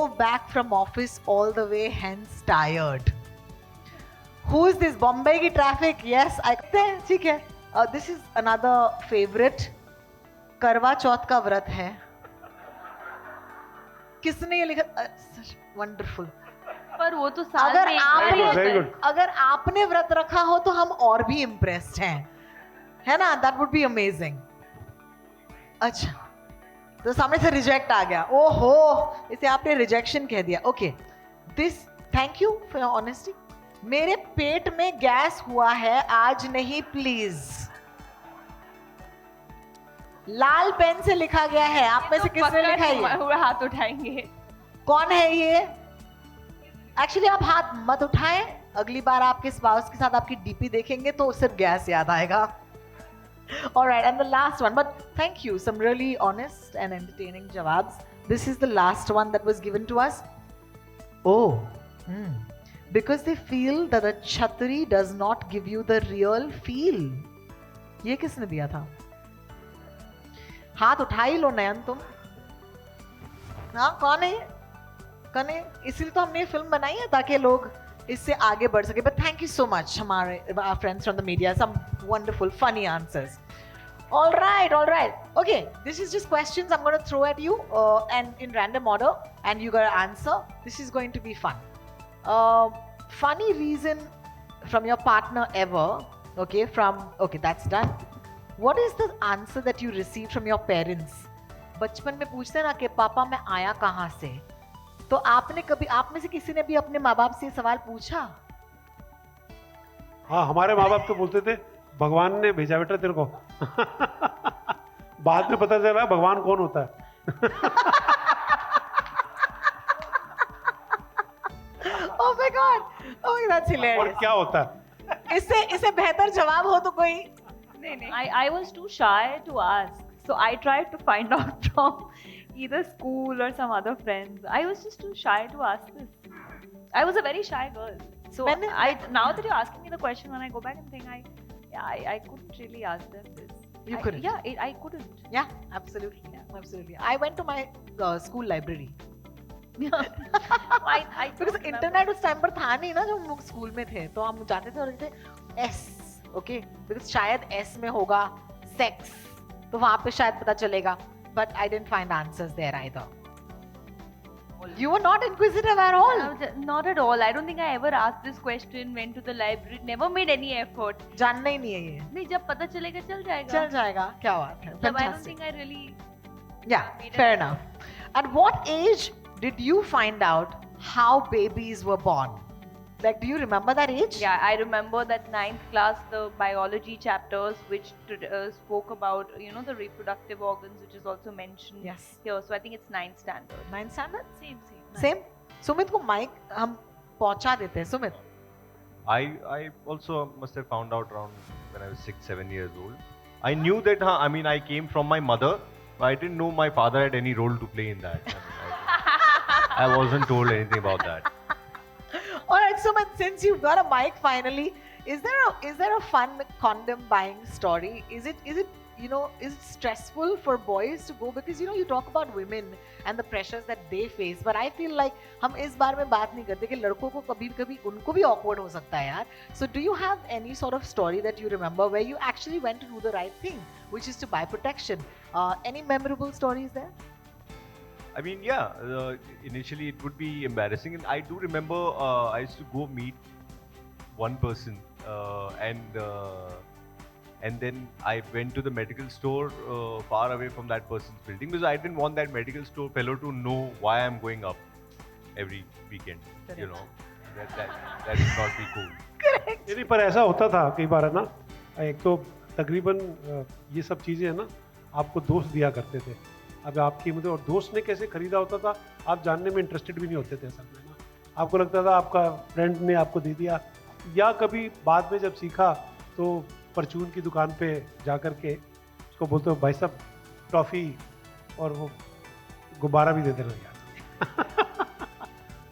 drove back from office all the way, hence tired. Who is this? Bombay की traffic? Yes, I ठीक है. This is another favorite. करवा चौथ का व्रत है. किसने ये लिखा? Wonderful. पर वो तो साल में अगर आपने व्रत रखा हो तो हम और भी इम्प्रेस्ड हैं, है ना? That would be amazing. अच्छा, तो सामने से रिजेक्ट आ गया. ओहो, इसे आपने रिजेक्शन कह दिया. Okay, this thank you for your honesty. मेरे पेट में गैस हुआ है, आज नहीं प्लीज. लाल पेन से लिखा गया है. आप में से किसने लिखा है ये? हाथ उठाएंगे. कौन है ये? एक्चुअली आप हाथ मत उठाएं. अगली बार आपके स्पाउस के साथ आपकी डीपी देखेंगे तो सिर्फ गैस याद आएगा. Alright, and the last one, but thank you, some really honest and entertaining jawabs. This is the last one that was given to us. Oh, because they feel that the Chhatri does not give you the real feel. ये किसने दिया था? हाथ उठा ही लो नयन तुम. हाँ, कौन है? कौन है? इसीलिए तो हमने ये फिल्म बनाई है ताकि लोग इससे आगे बढ़ सके. But thank you so much, हमारे our friends from the media, some wonderful funny answers. All right. Okay, this is just questions I'm going to throw at you and in random order, and you got to answer. This is going to be fun. Funny reason from your partner ever. Okay, that's done. What is the answer that you received from your parents? बचपन में पूछते ना कि पापा मैं आया कहाँ से, तो आपने कभी, आप में से किसी ने भी अपने माँ बाप से सवाल पूछा? हाँ, हमारे माँ बाप तो बोलते थे भगवान ने भेजा बेटा तेरे को. बाद में पता चला भगवान कौन होता है. Oh my God, that's hilarious. और क्या होता है? इससे बेहतर जवाब हो तो कोई? नहीं. I was too shy to ask, so I tried to find out from either school or some other friends. I was just too shy to ask this. I was a very shy girl. So now that you're asking me the question, when I go back and think, I couldn't really ask them this. You couldn't? I couldn't. Yeah, absolutely. I went to my school library. Because internet उस time पर था नहीं ना, जब हम लोग school में थे, तो हम जाते थे और कहते S, okay? Because शायद S में होगा sex, तो वहाँ पे शायद पता चलेगा. But I didn't find answers there either. You were not inquisitive at all. Not at all. I don't think I ever asked this question. Went to the library. Never made any effort. जानना ही नहीं है ये. नहीं, जब पता चलेगा चल जाएगा. चल जाएगा. क्या बात है. Fantastic. I don't think I really. Yeah, fair enough. At what age did you find out how babies were born? Like, do you remember that age? Yeah, I remember that 9th class, the biology chapters, which spoke about, the reproductive organs, which is also mentioned here. So I think it's 9th standard. 9th standard? Same. Sumeet को mic हम पहुंचा देते हैं. Sumeet. I also must have found out around when I was 6-7 years old. I knew that, I came from my mother, but I didn't know my father had any role to play in that. I wasn't told anything about that. Alright, so since you've got a mic finally, is there a fun condom buying story? Is it stressful for boys to go, because you talk about women and the pressures that they face, but I feel like हम इस बार में बात नहीं करते कि लड़कों को कभी उनको भी awkward हो सकता है यार. So do you have any sort of story that you remember where you actually went to do the right thing, which is to buy protection? Any memorable stories there? I mean, initially it would be embarrassing, and I do remember I used to go meet one person, and then I went to the medical store far away from that person's building, because I didn't want that medical store fellow to know why I'm going up every weekend. Correct. That would not be cool. Correct. नहीं, पर ऐसा होता था कई बार है ना. एक तो तकरीबन ये सब चीजें है ना, आपको दोस्त दिया करते थे. अब आपकी मतलब, और दोस्त ने कैसे खरीदा होता था आप जानने में इंटरेस्टेड भी नहीं होते थे असल में ना. आपको लगता था आपका फ्रेंड ने आपको दे दिया, या कभी बाद में जब सीखा तो परचून की दुकान पे जा कर के उसको बोलते हो भाई साहब टॉफ़ी और वो गुब्बारा भी दे देना यार.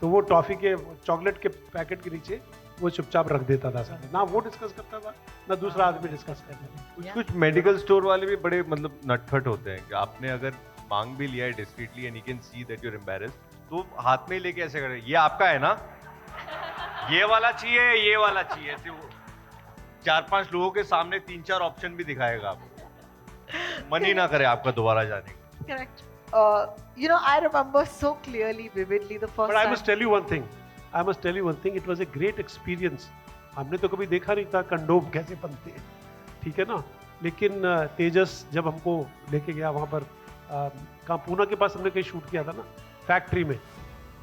तो वो टॉफ़ी के चॉकलेट के पैकेट के नीचे वो चुपचाप रख देता था सर. ना वो डिस्कस करता था ना दूसरा आदमी डिस्कस करता था. कुछ मेडिकल स्टोर वाले भी बड़े मतलब नटखट होते हैं कि आपने अगर मांग भी लिया है discreetly and he can see that you are embarrassed, तो हाथ में लेके ऐसे करे, ये आपका है ना, ये वाला चाहिए, ये वाला चाहिए, ऐसे वो 4-5 लोगों के सामने 3-4 ऑप्शन भी दिखाएगा आपको, मन ही ना करे आपका दोबारा जाने का. Correct. You know, I remember so clearly, vividly the first But I time. must tell you one thing. I must tell you one thing. It was a great experience. हमने तो कभी देखा नहीं था कंडोम कैसे बनते हैं, ठीक है ना. लेकिन तेजस जब हमको लेके गया वहाँ पर कहाँ पूना के पास हमने कहीं शूट किया था ना, फैक्ट्री में.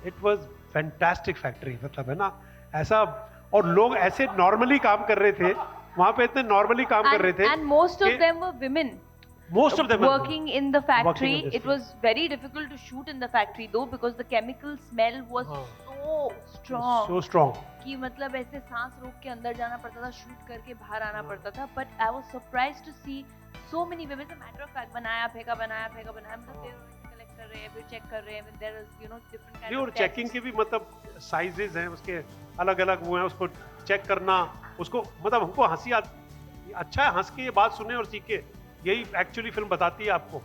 इट वाज फैंटास्टिक फैक्ट्री, मतलब है ना ऐसा. और लोग ऐसे नॉर्मली काम कर रहे थे वहाँ पे, इतने नॉर्मली काम कर रहे थे. And most of them were women. Most of them working in the factory. Working in this It was very difficult to shoot in the factory though because the chemical smell was so strong. So strong. कि मतलब ऐसे सांस रोक के अंदर जाना पड़ता था, शूट करके बाहर आना पड़ता था. But I was surprised to see so many women. As a matter of fact, बनाया फेंका मतलब फिर कलेक्ट कर रहे हैं, फिर चेक कर रहे हैं. There is different kind और of चेकिंग के भी मतलब साइजेस हैं उसके, अलग अलग वो हैं, उसको चेक करना, उसको मतलब हमको हंसी अच्छा है हंस के ये बात सुने और सीखे. यही एक्चुअली फिल्म बताती है आपको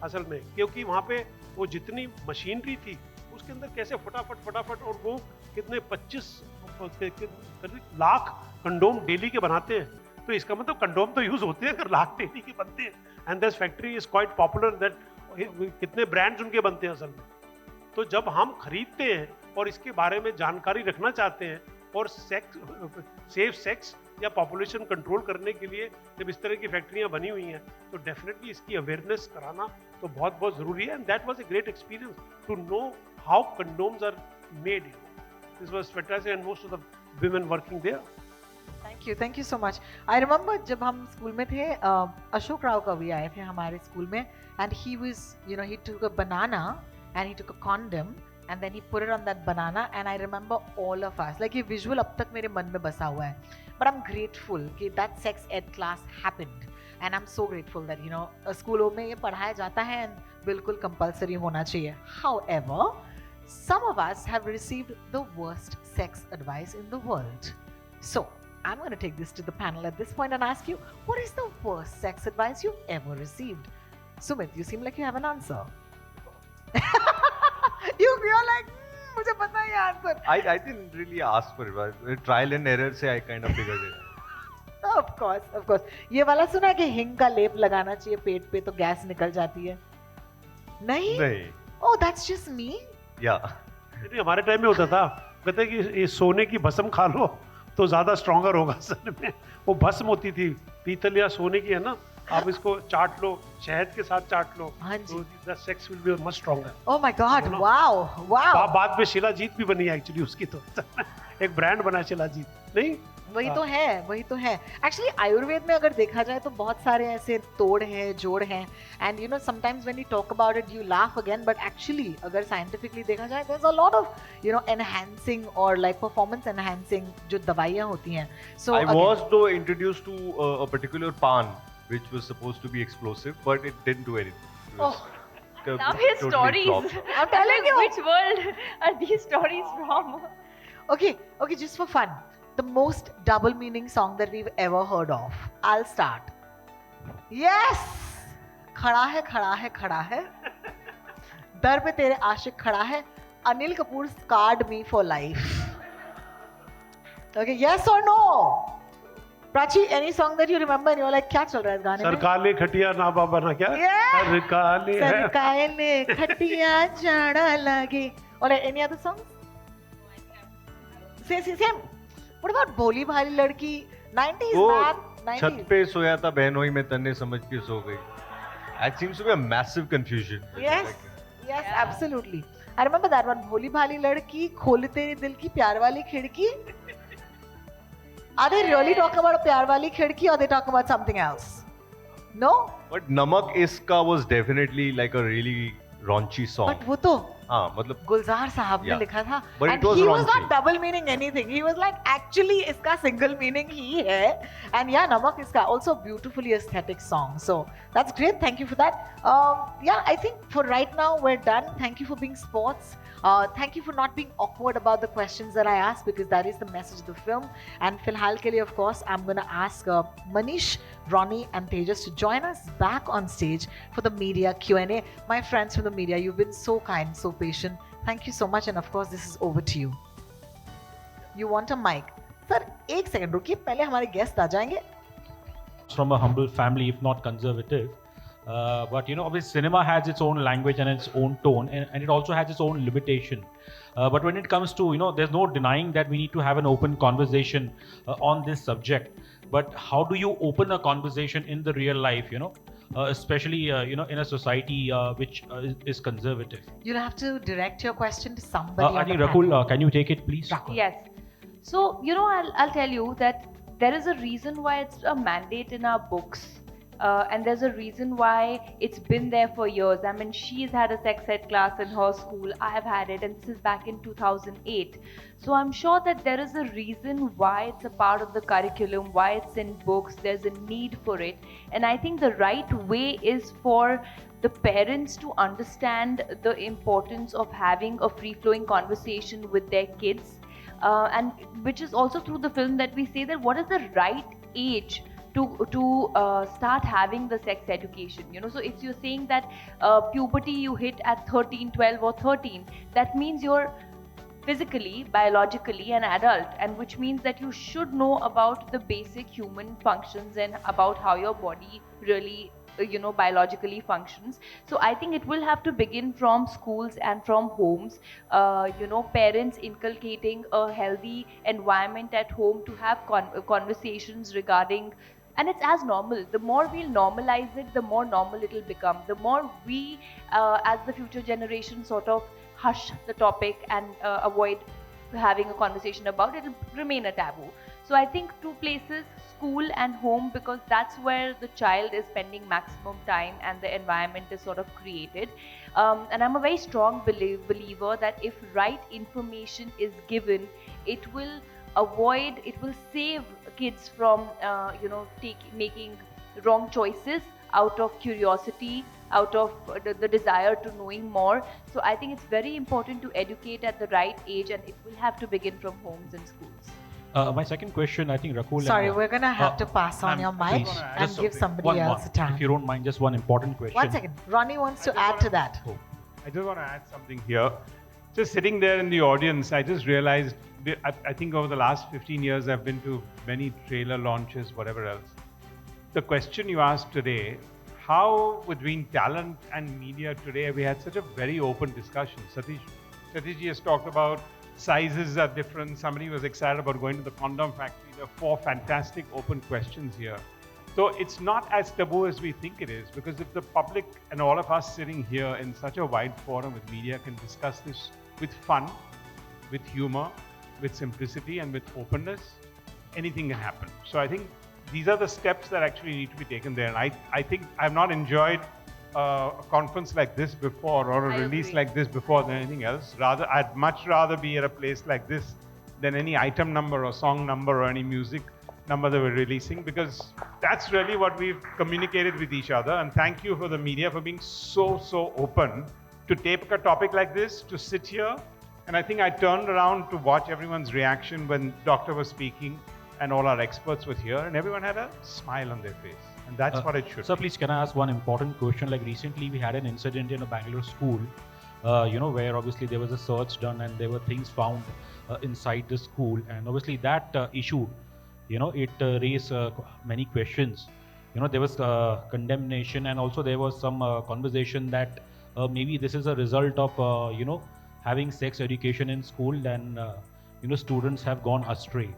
असल में, क्योंकि वहाँ पे वो जितनी मशीनरी थी उसके अंदर कैसे फटाफट और वो कितने 25 लाख कंडोम डेली के बनाते हैं. तो इसका मतलब कंडोम तो यूज होते हैं अगर लाख डेली के बनते हैं. And this factory is quite popular that कितने ब्रांड्स उनके बनते हैं असल में. तो जब हम खरीदते हैं और इसके बारे में जानकारी रखना चाहते हैं और सेफ सेक्स या पॉपुलेशन कंट्रोल करने के लिए जब इस तरह की फैक्ट्रियां बनी हुई हैं तो डेफिनेटली इसकी अवेयरनेस कराना तो बहुत बहुत ज़रूरी है. And that was a great experience to know how condoms are made. This was fantastic and most of the women working there. Thank you so much. I remember जब हम स्कूल में थे, अशोक राव कवि आए थे हमारे स्कूल में, and he was, you know, he took a banana and he took a condom and then he put it on that banana, and I remember all of us, like ये visual अब तक मेरे मन में बसा हुआ है. But I'm grateful कि that sex ed class happened, and I'm so grateful that, you know, स्कूलों में ये पढ़ाया जाता है and बिल्कुल compulsory होना चाहिए. However, some of us have received the worst sex advice in the world. So I'm going to take this to the panel at this point and ask you, what is the worst sex advice you've ever received? Sumit, you seem like you have an answer. You're like, मुझे पता है answer. I didn't really ask for it, but trial and error से I kind of figured it out. Of course. ये वाला सुना कि हिंग का लेप लगाना चाहिए पेट पे तो गैस निकल जाती है? नहीं? Oh, that's just me. Yeah. ये हमारे टाइम में होता था, कहते हैं कि ये सोने की भस्म खा लो तो ज्यादा स्ट्रॉन्गर होगा. असल में वो भस्म होती थी, पीतल या सोने की है ना, आप इसको चाट लो, शहद के साथ चाट लो, तो the sex will be much stronger. Oh my God! Wow! बाद में शिलाजीत भी बनी एक्चुअली उसकी, तो एक ब्रांड बना शिलाजीत. नहीं, वही तो है. एक्चुअली आयुर्वेद में अगर देखा जाए तो बहुत सारे ऐसे तोड़ हैं, जोड़ हैं, and you know sometimes when you talk about it you laugh again, but actually अगर साइंटिफिकली देखा जाए there is a lot of you know enhancing और लाइक परफॉर्मेंस एनहांसिंग जो दवाइयां होती हैं. सो I was though introduced to a particular pan which was supposed to be explosive, but it didn't do anything. Now his stories. I'm telling you, which world are these stories from? Okay, just for fun, the most double meaning song that we've ever heard of. I'll start. Yes, खड़ा है दर पे तेरे आशिक खड़ा है, Anil Kapoor scarred me for life. Okay, yes or no? Prachi, any song that you remember and you're like क्या चल रहा है इस गाने में? सरकाले खटिया ना बाबा ना क्या? सरकाले खटिया जाड़ा लगे. Or any other songs? Same. What about भोली भाली लड़की? 90s man. 90s. छत पे सोया था बहनोई में तन्ने समझ के सो गई. That seems to be a massive confusion. Yes, absolutely. I remember that one. भोली भाली लड़की, खोल तेरे दिल की प्यार वाली खिड़की. Are they really talking about a प्यार वाली खिड़की or they talking about something else? No? But Namak Iska was definitely like a really raunchy song. But वो तो हाँ मतलब गुलजार साहब ने लिखा था. But and it was he was raunchy. not double meaning anything. He was like actually इसका single meaning ही है. And yeah, नमक इसका also beautifully aesthetic song. So that's great. Thank you for that. Yeah, I think for right now we're done. Thank you for being sports. Thank you for not being awkward about the questions that I asked, because that is the message of the film. And फिलहाल के लिए, of course, I'm going to ask Manish, Ronnie and Tejas to join us back on stage for the media Q&A. My friends from the media, you've been so kind, so patient. Thank you so much, and of course, this is over to you. You want a mic? Sir, एक second रुकिए, पहले हमारे guest आ जाएंगे. From a humble family, if not conservative. But obviously cinema has its own language and its own tone, and it also has its own limitation. But when it comes to, there's no denying that we need to have an open conversation on this subject. But how do you open a conversation in the real life, especially, in a society which is conservative? You'll have to direct your question to somebody. I on think the Rakul, panel. can you take it, please? Rakul. Yes. So, I'll tell you that there is a reason why it's a mandate in our books. And there's a reason why it's been there for years. I mean, she's had a sex ed class in her school. I have had it, and this is back in 2008. So I'm sure that there is a reason why it's a part of the curriculum, why it's in books. There's a need for it. And I think the right way is for the parents to understand the importance of having a free-flowing conversation with their kids. And which is also through the film that we say that what is the right age to start having the sex education. So if you're saying that puberty you hit at 13, 12 or 13, that means you're physically, biologically an adult, and which means that you should know about the basic human functions and about how your body really biologically functions. So I think it will have to begin from schools and from homes. Parents inculcating a healthy environment at home to have conversations regarding, and it's as normal. The more we'll normalize it, the more normal it'll become. The more we as the future generation sort of hush the topic and avoid having a conversation about it, it'll remain a taboo. So I think two places, school and home, because that's where the child is spending maximum time and the environment is sort of created. And I'm a very strong believer that if right information is given, it will save kids from making wrong choices out of curiosity, out of the desire to knowing more. So I think it's very important to educate at the right age, and it will have to begin from homes and schools. My second question, I think Rakul. Sorry, we're gonna have to pass on your mic please, and just give somebody else a If time. you don't mind, just one important question. 1 second. Ronnie wants to add to that. Oh. I just want to add something here. Just sitting there in the audience, I just realized, I think over the last 15 years, I've been to many trailer launches, whatever else. The question you asked today, how between talent and media today, we had such a very open discussion. Satish has talked about sizes are different. Somebody was excited about going to the condom factory. There are 4 fantastic open questions here. So it's not as taboo as we think it is, because if the public and all of us sitting here in such a wide forum with media can discuss this with fun, with humor, with simplicity and with openness, anything can happen. So I think these are the steps that actually need to be taken there. And I think I've not enjoyed a conference like this before, or a release like this before, than anything else. Rather, I'd much rather be at a place like this than any item number or song number or any music number that we're releasing, because that's really what we've communicated with each other. And thank you for the media for being so open to take a topic like this, to sit here. And I think I turned around to watch everyone's reaction when Doctor was speaking and all our experts were here, and everyone had a smile on their face. And that's what it should Sir, be. please, can I ask one important question? Like recently we had an incident in a Bangalore school, where obviously there was a search done and there were things found inside the school. And obviously that issue, it raised many questions. There was condemnation, and also there was some conversation that maybe this is a result of, having sex education in school, and, students have gone astray.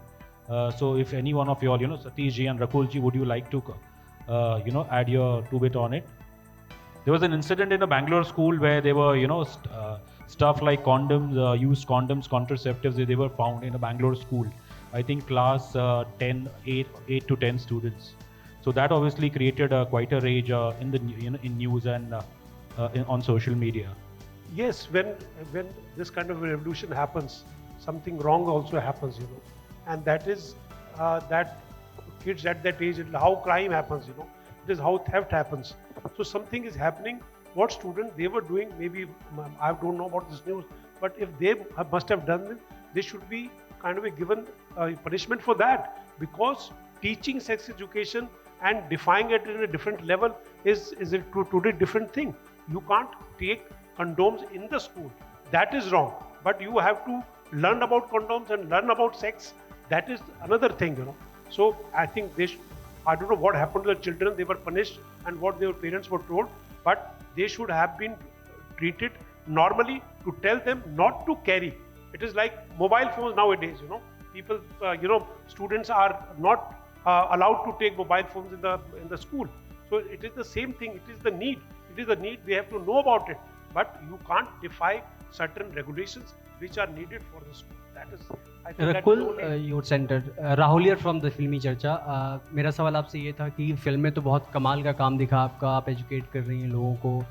So if any one of you all, Satish ji and Rakul ji, would you like to, add your 2 bit on it? There was an incident in a Bangalore school where there were, stuff like condoms, used condoms, contraceptives, they were found in a Bangalore school. I think class 8 to 10 students. So that obviously created quite a rage in the in news and on social media. Yes, when this kind of a revolution happens, something wrong also happens, and that is that kids at that age, how crime happens, it is how theft happens. So something is happening. What students they were doing, maybe I don't know about this news, but if they must have done it, they should be kind of a given punishment for that, because teaching sex education and defining it in a different level is a totally different thing. You can't take condoms in the school. that is wrong. But you have to learn about condoms and learn about sex. That is another thing, you know. So I think I don't know what happened to the children. They were punished and what their parents were told, but they should have been treated normally, to tell them not to carry. It is like mobile phones nowadays, you know. People, students are not allowed to take mobile phones in the school. So it is the same thing. It is the need. It is the need. They have to know about it. But you can't defy certain regulations which are needed for the school. That is, I think, Rakul your centre Rahul here from the फिल्मी चर्चा। मेरा सवाल आपसे ये था कि फिल्में तो बहुत कमाल का काम दिखा आपका, आप एजुकेट कर रही हैं लोगों को,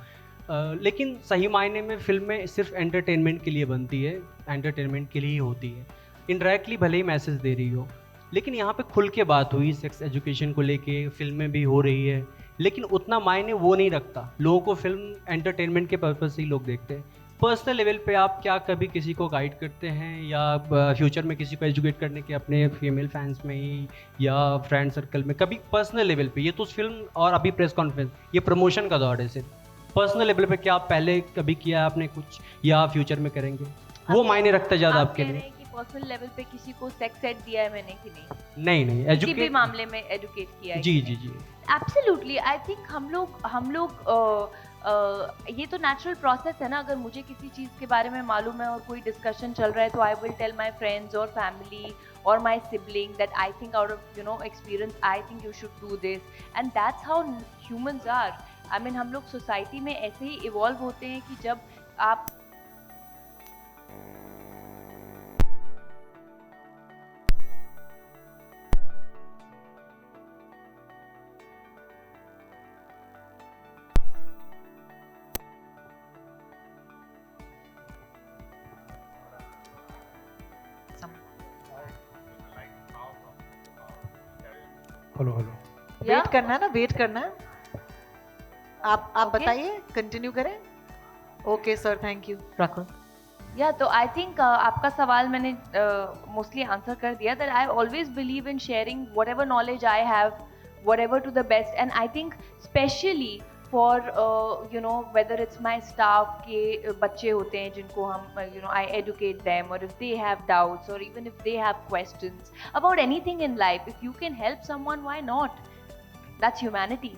लेकिन सही मायने में फिल्में सिर्फ एंटरटेनमेंट के लिए बनती है, एंटरटेनमेंट के लिए ही होती है। इनडायरेक्टली भले ही मैसेज दे रही हो, लेकिन यहाँ पे खुल के बात हुई सेक्स एजुकेशन को लेके, फिल्में भी हो रही है, लेकिन उतना मायने वो नहीं रखता। लोगों को फिल्म एंटरटेनमेंट के पर्पज़ से ही लोग देखते हैं। पर्सनल लेवल पे आप क्या कभी किसी को गाइड करते हैं या फ्यूचर में किसी को एजुकेट करने के अपने फीमेल फैंस में ही या फ्रेंड सर्कल में, कभी पर्सनल लेवल पे? ये तो फिल्म और अभी प्रेस कॉन्फ्रेंस, ये प्रमोशन का दौर है सिर्फ। पर्सनल लेवल पे क्या आप पहले कभी किया है आपने कुछ, या फ्यूचर में करेंगे? वो मायने रखता है ज़्यादा आपके लिए? पर्सनल लेवल पे किसी को सेक्स एड दिया है मैंने कि नहीं? नहीं किसी भी मामले में एजुकेट किया है? जी जी जी, एब्सोल्युटली। आई थिंक हम लोग ये तो नेचुरल प्रोसेस है ना। अगर मुझे किसी चीज़ के बारे में मालूम है और कोई डिस्कशन चल रहा है तो I will tell my friends और फैमिली और my sibling that I think out of experience I think you should do this, and that's how humans are. I mean हम लोग सोसाइटी में ऐसे ही इवॉल्व होते हैं कि जब आप हेलो वेट करना है ना, वेट करना है। आप बताइए, कंटिन्यू करें। Okay sir, thank you. Rakul. या तो आई थिंक आपका सवाल मैंने मोस्टली आंसर कर दिया। That I always believe in sharing whatever knowledge I have, whatever to the best, and I think specially for whether it's my staff के बच्चे होते हैं जिनको हम आई एडुकेट दैम, और इफ दे हैव डाउट्स और even if they have questions about anything in life, if you can help someone, why not? That's humanity.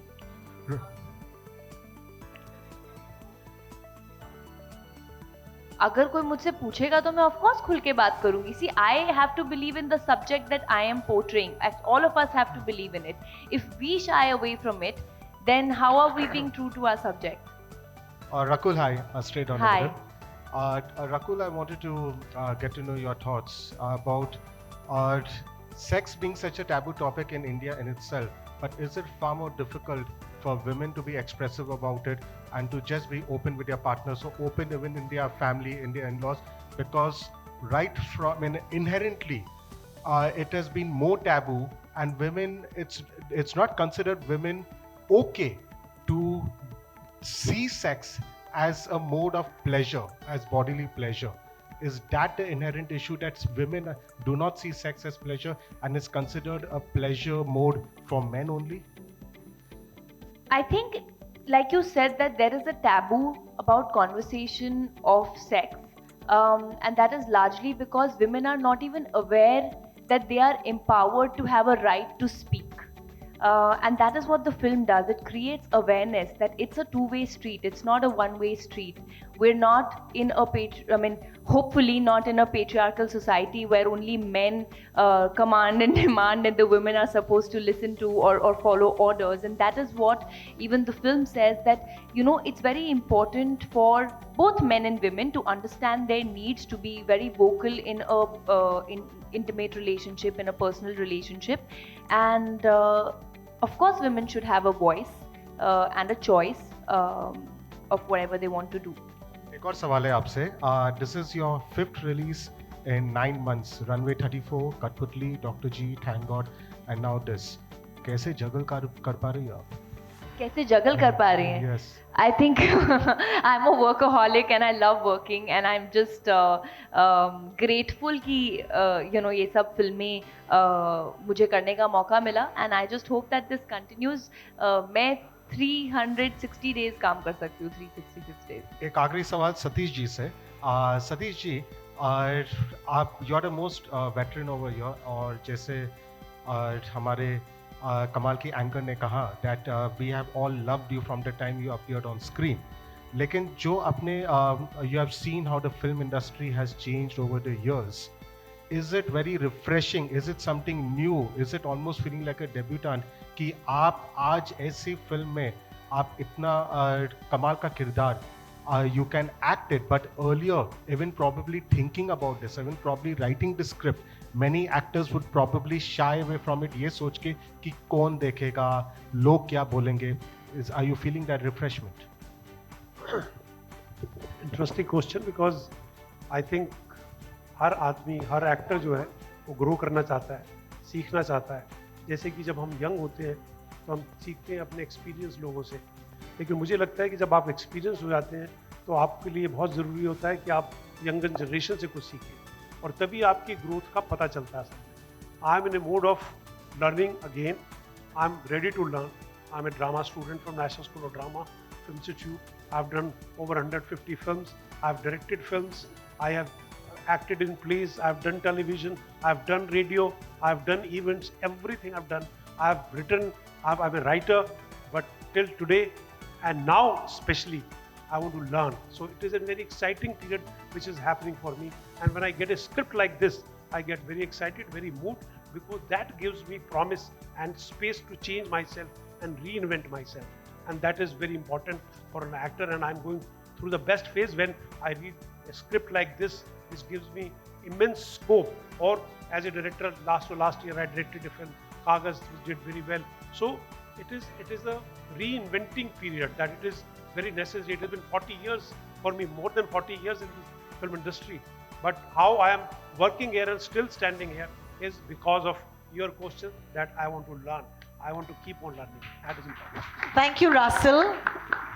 अगर कोई मुझसे पूछेगा तो मैं ऑफ कोर्स खुल के बात करूंगी। See, I have to believe in the subject that I am portraying, all of us have to believe in it. If we shy away from it, then how are we being true to our subject? Rakul, hi, straight on. Hi. Rakul, I wanted to get to know your thoughts about sex being such a taboo topic in India in itself, but is it far more difficult for women to be expressive about it and to just be open with their partners, so open even in their family, in their in-laws, because right from inherently it has been more taboo, and women, it's not considered women okay to see sex as a mode of pleasure, as bodily pleasure. Is that the inherent issue, that women do not see sex as pleasure and is considered a pleasure mode for men only? I think, like you said, that there is a taboo about conversation of sex, and that is largely because women are not even aware that they are empowered to have a right to speak. And that is what the film does. It creates awareness that it's a two-way street. It's not a one-way street. We're not in hopefully not in a patriarchal society where only men command and demand and the women are supposed to listen to or follow orders. And that is what even the film says, that it's very important for both men and women to understand their needs, to be very vocal in a intimate relationship, in a personal relationship. And of course women should have a voice and a choice of whatever they want to do. एक और सवाल है आपसे। This is your 5th release in 9 months. Runway 34, कठपुतली, Dr. G, Thank God, and now this. कैसे जगल कर पा रही हो आप? कैसे जगल कर पा रही हैं? Yes. I think I'm a workaholic and I love working, and I'm just grateful कि ये सब फिल्में मुझे करने का मौका मिला, and I just hope that this continues. मैं 360 days काम कर सकती हूँ, 366 days. एक आखिरी सवाल सतीश जी से। सतीश जी, आप you are the most veteran over here, और जैसे हमारे कमाल की एंकर ने कहा that we have all loved you from the time you appeared on screen, लेकिन जो अपने you have seen how the film industry has changed over the years. Is it very refreshing? Is it something new? Is it almost feeling like a debutant कि आप आज ऐसी film में आप इतना कमाल का किरदार, you can act it, but earlier, even probably thinking about this, even probably writing the script, many actors would probably shy away from it, ये सोच के कि कौन देखेगा, लोग क्या बोलेंगे. Are you feeling that refreshment? Interesting question, because I think हर आदमी, हर एक्टर जो है वो ग्रो करना चाहता है, सीखना चाहता है. जैसे कि जब हम यंग होते हैं तो हम सीखते हैं अपने एक्सपीरियंस लोगों से, लेकिन मुझे लगता है कि जब आप एक्सपीरियंस हो जाते हैं तो आपके लिए बहुत ज़रूरी होता है कि आप यंगर जनरेशन से कुछ सीखें, और तभी आपकी ग्रोथ का पता चलता है. I am in a mode of learning again. I am ready to learn. I am a drama student from National School of Drama Film Institute. I've done over 150 films. I've directed films. I have acted in plays. I've done television. I've done radio. I've done events. Everything I've done. I've written. I'm a writer. But till today, and now especially, I want to learn. So it is a very exciting period which is happening for me. And when I get a script like this, I get very excited, very moved, because that gives me promise and space to change myself and reinvent myself. And that is very important for an actor, and I'm going through the best phase when I read a script like this, which gives me immense scope. Or as a director, last year I directed a film Kagaz, which did very well. So it is a reinventing period that it is very necessary. It has been 40 years for me, more than 40 years in this film industry, but how I am working here and still standing here is because of your question, that I want to learn. I want to keep on learning. That is important. Thank you, Russell.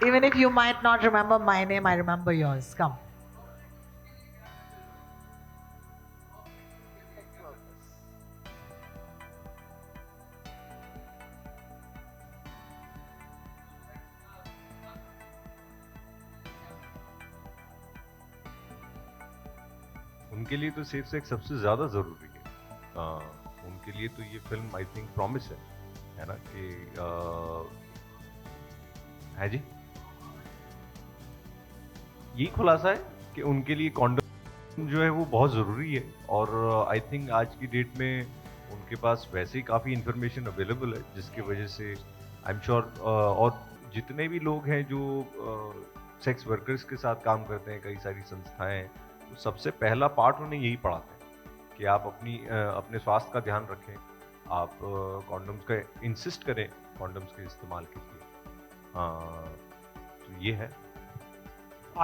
Even if you might not remember my name, I remember yours. Come. उनके लिए तो safe sex सबसे ज़्यादा ज़रूरी है. उनके लिए तो ये फिल्म आई थिंक प्रॉमिस है ना, कि है जी, यही खुलासा है कि उनके लिए कॉन्डोम जो है वो बहुत ज़रूरी है. और आई थिंक आज की डेट में उनके पास वैसे ही काफ़ी इंफॉर्मेशन अवेलेबल है, जिसकी वजह से आई एम श्योर, और जितने भी लोग हैं जो सेक्स वर्कर्स के साथ काम करते हैं, कई सारी संस्थाएं हैं, तो सबसे पहला पार्ट उन्हें यही पढ़ाते हैं कि आप अपने स्वास्थ्य का ध्यान रखें, आप कॉन्डम्स का इंसिस्ट करें कॉन्डम्स के इस्तेमाल के लिए. तो ये है.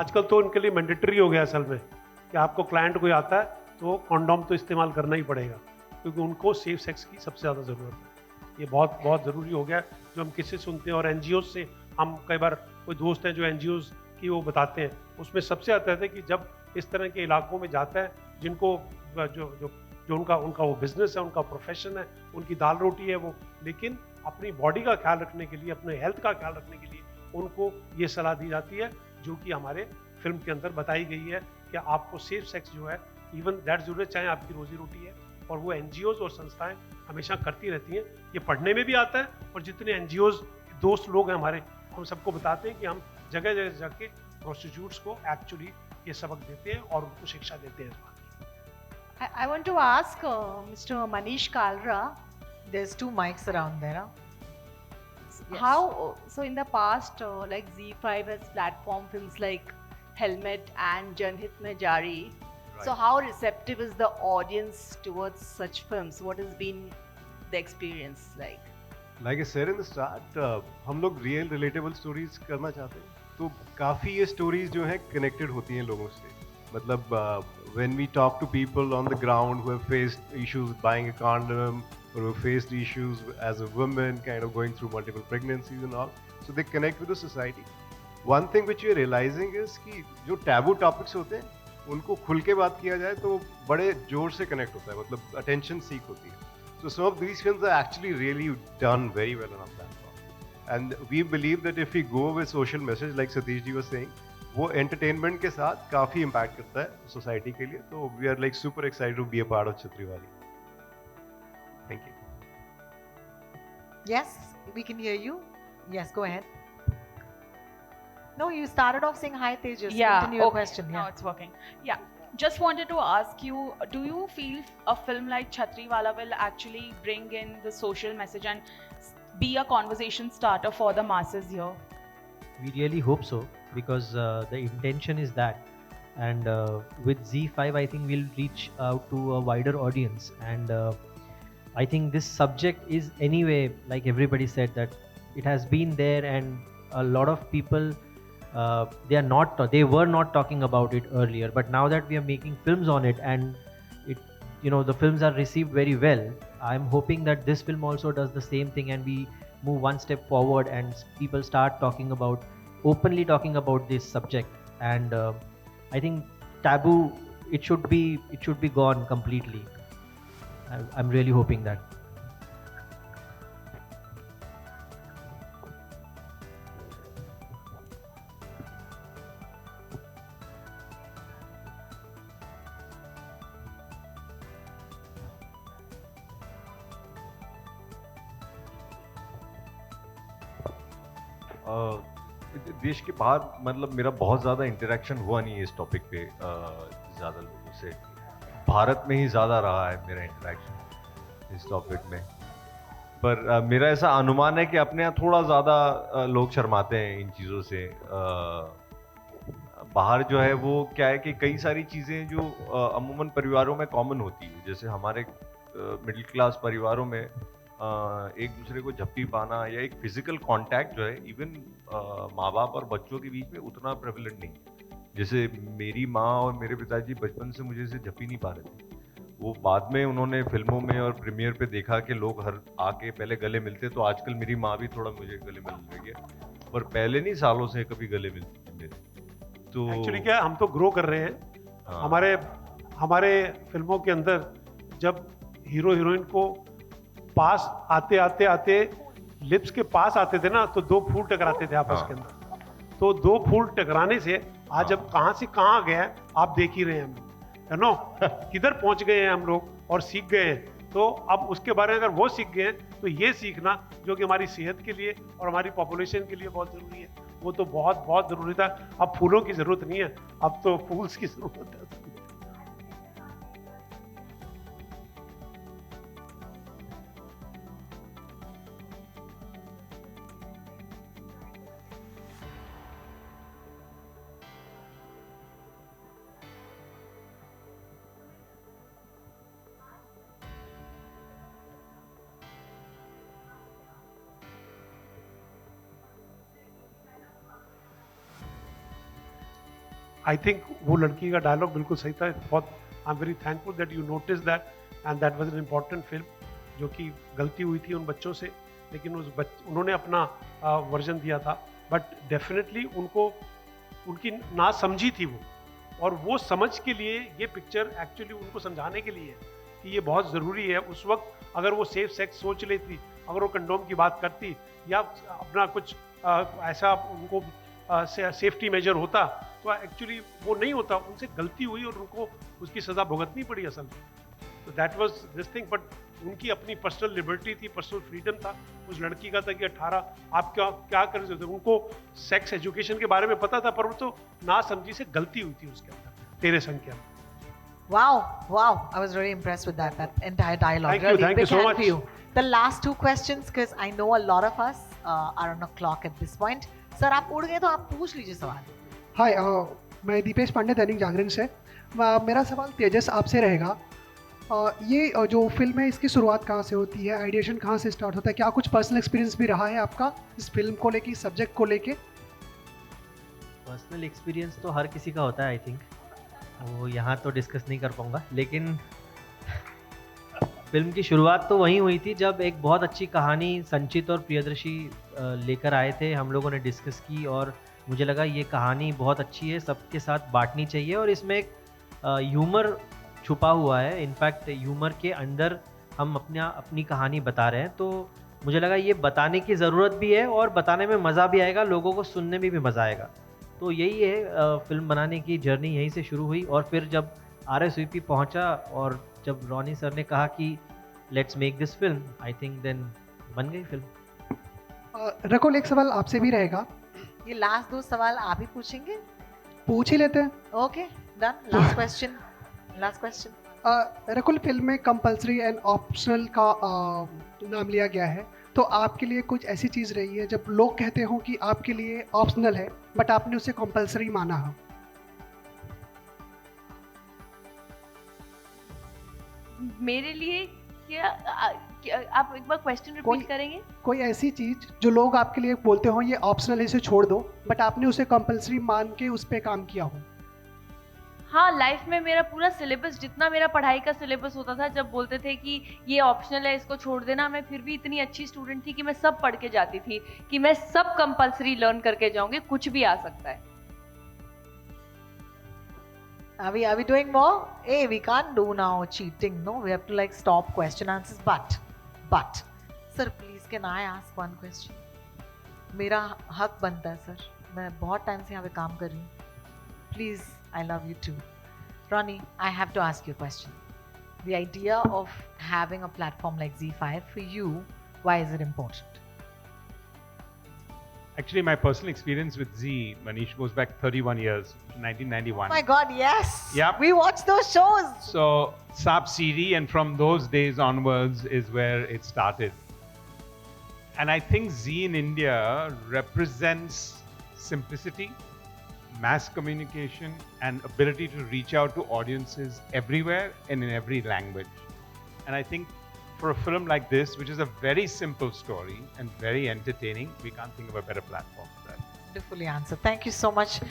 आजकल तो उनके लिए मैंडेटरी हो गया असल में, कि आपको क्लाइंट कोई आता है तो कॉन्डोम तो इस्तेमाल करना ही पड़ेगा, क्योंकि उनको सेफ सेक्स की सबसे ज़्यादा ज़रूरत है. ये बहुत बहुत ज़रूरी हो गया. जो हम किससे सुनते हैं, और एनजीओ से हम कई बार, कोई दोस्त हैं जो एनजीओ की वो बताते हैं, उसमें सबसे आता है कि जब इस तरह के इलाकों में जाता है, जिनको जो जो जो उनका वो बिजनेस है, उनका प्रोफेशन है, उनकी दाल रोटी है वो, लेकिन अपनी बॉडी का ख्याल रखने के लिए, अपने हेल्थ का ख्याल रखने के लिए उनको ये सलाह दी जाती है, जो कि हमारे फिल्म के अंदर बताई गई है कि आपको सेफ सेक्स जो है, इवन दैट जरूरत, चाहे आपकी रोजी रोटी है, और वो एनजीओज और संस्थाएं हमेशा करती रहती हैं. ये पढ़ने में भी आता है, और जितने एनजीओज दोस्त लोग हैं हमारे, हम सबको बताते हैं कि हम जगह जगह जाके प्रोस्टिट्यूट्स को एक्चुअली ये सबक देते हैं और उनको शिक्षा देते हैं. I want to ask Mr. Manish Kalra, There's 2 mics around there. Huh? how, so in the past, like Z5 has platform films like Helmet and Janhit Mein Jari. So how receptive is the audience towards such films? What has been the experience like? Like I said in the start, हम लोग real relatable stories करना चाहते हैं, तो काफ़ी ये stories जो हैं कनेक्टेड होती हैं लोगों से. मतलब when we talk to people on the ground who have faced issues buying a condom, or who have faced issues as a woman kind of going through multiple pregnancies and all, so they connect with the society. One thing which we are realizing is कि जो taboo topics होते हैं उनको खुल के बात किया जाए तो बड़े जोर से कनेक्ट होता है, मतलब अटेंशन सीख होती है. So some of these films are actually really done very well on our platform. And we believe that if we go with social message like Satish ji was saying, वो entertainment के साथ काफी impact करता है society के लिए. तो we are like super excited to be a part of Chhatriwali. Thank you. Yes, we can hear you. Yes, go ahead. No, you started off saying hi, Tejas. Continue your okay. question. Now Yeah. it's working. Yeah. Just wanted to ask you, do you feel a film like Chhatriwali will actually bring in the social message and be a conversation starter for the masses here? We really hope so, because the intention is that. And with Z5, I think we'll reach out to a wider audience. And I think this subject is anyway, like everybody said, that it has been there, and a lot of people they were not talking about it earlier, but now that we are making films on it, and the films are received very well, I'm hoping that this film also does the same thing, and we move one step forward and people start openly talking about this subject. And I think taboo, it should be gone completely. I'm really hoping that. देश के बाहर मतलब मेरा बहुत ज़्यादा interaction हुआ नहीं है इस टॉपिक पे ज़्यादा लोगों से. भारत में ही ज़्यादा रहा है मेरा इंटरेक्शन इस टॉपिक में. पर मेरा ऐसा अनुमान है कि अपने यहाँ थोड़ा ज़्यादा लोग शर्माते हैं इन चीज़ों से. बाहर जो है वो क्या है कि कई सारी चीज़ें जो अमूमन परिवारों में कॉमन होती है, जैसे हमारे मिडिल क्लास परिवारों में एक दूसरे को झप्पी पाना या एक फिजिकल कांटेक्ट जो है इवन माँ बाप और बच्चों के बीच में उतना प्रेवलेंट नहीं है. जैसे मेरी माँ और मेरे पिताजी बचपन से मुझे से झप्पी नहीं पा रहे थे. वो बाद में उन्होंने फिल्मों में और प्रीमियर पे देखा कि लोग हर आके पहले गले मिलते, तो आजकल मेरी माँ भी थोड़ा मुझे गले मिल रही है, पर पहले नहीं सालों से कभी गले मिलती थी मेरे. तो एक्चुअली क्या है, हम तो ग्रो कर रहे हैं. हाँ. हमारे फिल्मों के अंदर जब हीरो हीरोइन को पास आते लिप्स के पास आते थे ना, तो दो फूल टकराते थे आपस के अंदर. तो दो फूल टकराने से आज अब कहाँ से कहाँ गया है आप देख ही रहे हैं. हम नो किधर पहुंच गए हैं हम लोग और सीख गए हैं. तो अब उसके बारे में अगर वो सीख गए हैं, तो ये सीखना जो कि हमारी सेहत के लिए और हमारी पॉपुलेशन के लिए बहुत ज़रूरी है, वो तो बहुत बहुत ज़रूरी था. अब फूलों की ज़रूरत नहीं है, अब तो फूल्स की ज़रूरत है. आई थिंक वो लड़की का डायलॉग बिल्कुल सही था. बहुत I am very thankful that you notice that, and that was an important film. जो कि गलती हुई थी उन बच्चों से, लेकिन उन्होंने अपना वर्जन दिया था. बट डेफिनेटली उनकी ना समझी थी वो, और वो समझ के लिए ये पिक्चर एक्चुअली उनको समझाने के लिए है कि ये बहुत ज़रूरी है. उस वक्त अगर वो सेफ सेक्स सोच लेती, अगर वो कंडोम की बात करती, या अपना कुछ ऐसा उनको सेफ्टी मेजर होता, तो एक्चुअली वो नहीं होता. उनसे गलती हुई और उनको उसकी सज़ा भुगतनी पड़ी असल में. तो that was this thing. But उनकी अपनी पर्सनल लिबर्टी थी, पर्सनल फ्रीडम था. उस लड़की का था कि 18 आप क्या कर सकते थे. उनको सेक्स एजुकेशन के बारे में पता था, पर वो तो ना समझी से गलती हुई थी उसके अंदर, तेरे संग के अंदर. Wow, I was very impressed with that entire dialogue. Thank you, really, thank you big so hand much. for you. The last two questions, because I know a lot of us are on a clock at this point. Sir, आप उड़ गए तो आप पूछ लीजिए सवाल. हाय, मैं दीपेश पांडे, दैनिक जागरण से. मेरा सवाल तेजस आपसे रहेगा. ये जो फिल्म है, इसकी शुरुआत कहाँ से होती है, आइडिएशन कहाँ से स्टार्ट होता है, क्या कुछ पर्सनल एक्सपीरियंस भी रहा है आपका इस फिल्म को लेके, सब्जेक्ट को लेके? पर्सनल एक्सपीरियंस तो हर किसी का होता है. आई थिंक वो यहाँ तो डिस्कस नहीं कर पाऊँगा, लेकिन फिल्म की शुरुआत तो वहीं हुई थी जब एक बहुत अच्छी कहानी संचित और प्रियदर्शी लेकर आए थे. हम लोगों ने डिस्कस की और मुझे लगा ये कहानी बहुत अच्छी है, सबके साथ बांटनी चाहिए, और इसमें एक ह्यूमर छुपा हुआ है. इनफैक्ट ह्यूमर के अंदर हम अपनी कहानी बता रहे हैं. तो मुझे लगा ये बताने की ज़रूरत भी है और बताने में मज़ा भी आएगा, लोगों को सुनने में भी मज़ा आएगा. तो यही है, फिल्म बनाने की जर्नी यहीं से शुरू हुई, और फिर जब RSVP पहुंचा और जब रॉनी सर ने कहा कि let's make this film, I think then बन गई फिल्म। रकुल, एक सवाल आपसे भी रहेगा, ये लास्ट 2 सवाल आप ही पूछेंगे? पूछ ही लेते हैं। Okay, done. Last question, last question. Rakul, film में कंपलसरी एंड ऑप्शनल का नाम लिया गया है, तो आपके लिए कुछ ऐसी चीज़ रही है जब लोग कहते हो कि आपके लिए ऑप्शनल है बट आपने उसे कंपलसरी माना हो? मेरे लिए क्या, आप एक बार क्वेश्चन रिपीट करेंगे? कोई ऐसी चीज़ जो लोग आपके लिए बोलते हो ये ऑप्शनल है, इसे छोड़ दो, बट आपने उसे कंपलसरी मान के उस पर काम किया हो? हाँ, लाइफ में मेरा पूरा सिलेबस, जितना मेरा पढ़ाई का सिलेबस होता था, जब बोलते थे कि ये ऑप्शनल है, इसको छोड़ देना, मैं फिर भी इतनी अच्छी स्टूडेंट थी कि मैं सब पढ़ के जाती थी कि मैं सब कंपलसरी लर्न करके जाऊंगी, कुछ भी आ सकता है। Are we doing more? Hey, we can't do now cheating. No, we have to like stop question answers. But, sir, please can I ask one question? मेरा हक बनता है सर, मैं बहुत टाइम से यहाँ पे काम कर रही हूँ. Please, I love you too. Ronnie, I have to ask you a question. The idea of having a platform like Z5 for you, why is it important? Actually, my personal experience with Z, Manish, goes back 31 years, to 1991. Oh my God, yes. Yep. We watched those shows. So, Saap CD, and from those days onwards is where it started. And I think Z in India represents simplicity, mass communication, and ability to reach out to audiences everywhere and in every language. And I think for a film like this, which is a very simple story and very entertaining, we can't think of a better platform for that. Beautifully answered. Thank you so much,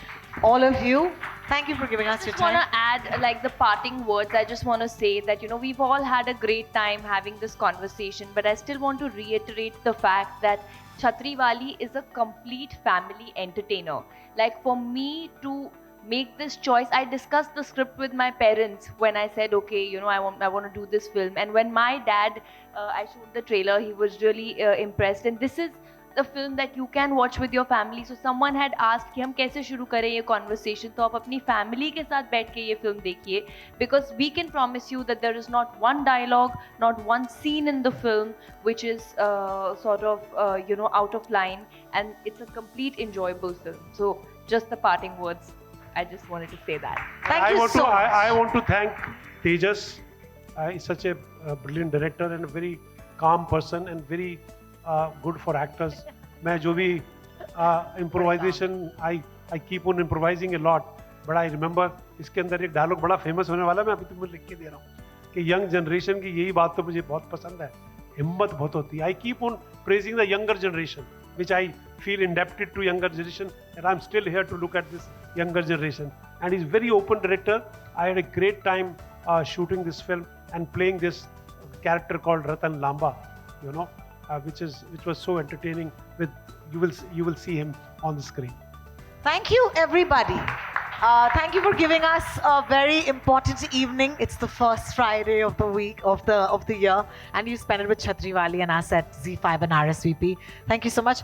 all of you. Thank you for giving us I your just want time. to add like the parting words. I just want to say that, you know, we've all had a great time having this conversation, but I still want to reiterate the fact that Chhatriwali is a complete family entertainer. Like, for me to make this choice, I discussed the script with my parents when I said, okay, you know, I want to do this film. And when my dad, I showed the trailer, he was really impressed. And this is the film that you can watch with your family. So someone had asked कि हम कैसे शुरू करें ये conversation, तो आप अपनी family के साथ बैठ के ये film देखिए, because we can promise you that there is not one dialogue, not one scene in the film which is sort of you know, out of line, and it's a complete enjoyable film. So just the parting words, I just wanted to say that. Thank you so much. I want to thank Tejas. He's such a brilliant director and a very calm person and very good for actors. मैं जो भी improvisation, I keep on improvising a lot, but I remember इसके अंदर एक dialogue बड़ा famous होने वाला है, मैं अभी तुम्हें लिख के दे रहा हूँ कि यंग जनरेशन की यही बात तो मुझे बहुत पसंद है, हिम्मत बहुत होती है. I keep on praising the younger generation, which I feel indebted to younger generation, and I'm still here to look at this younger generation. And he's very open director. I had a great time shooting this film and playing this character called Ratan Lamba, you know, which was so entertaining. With you will see him on the screen. Thank you, everybody. Thank you for giving us a very important evening. It's the first Friday of the week of the year, and you spent it with Chhatriwali and us at Z5 and RSVP. Thank you so much.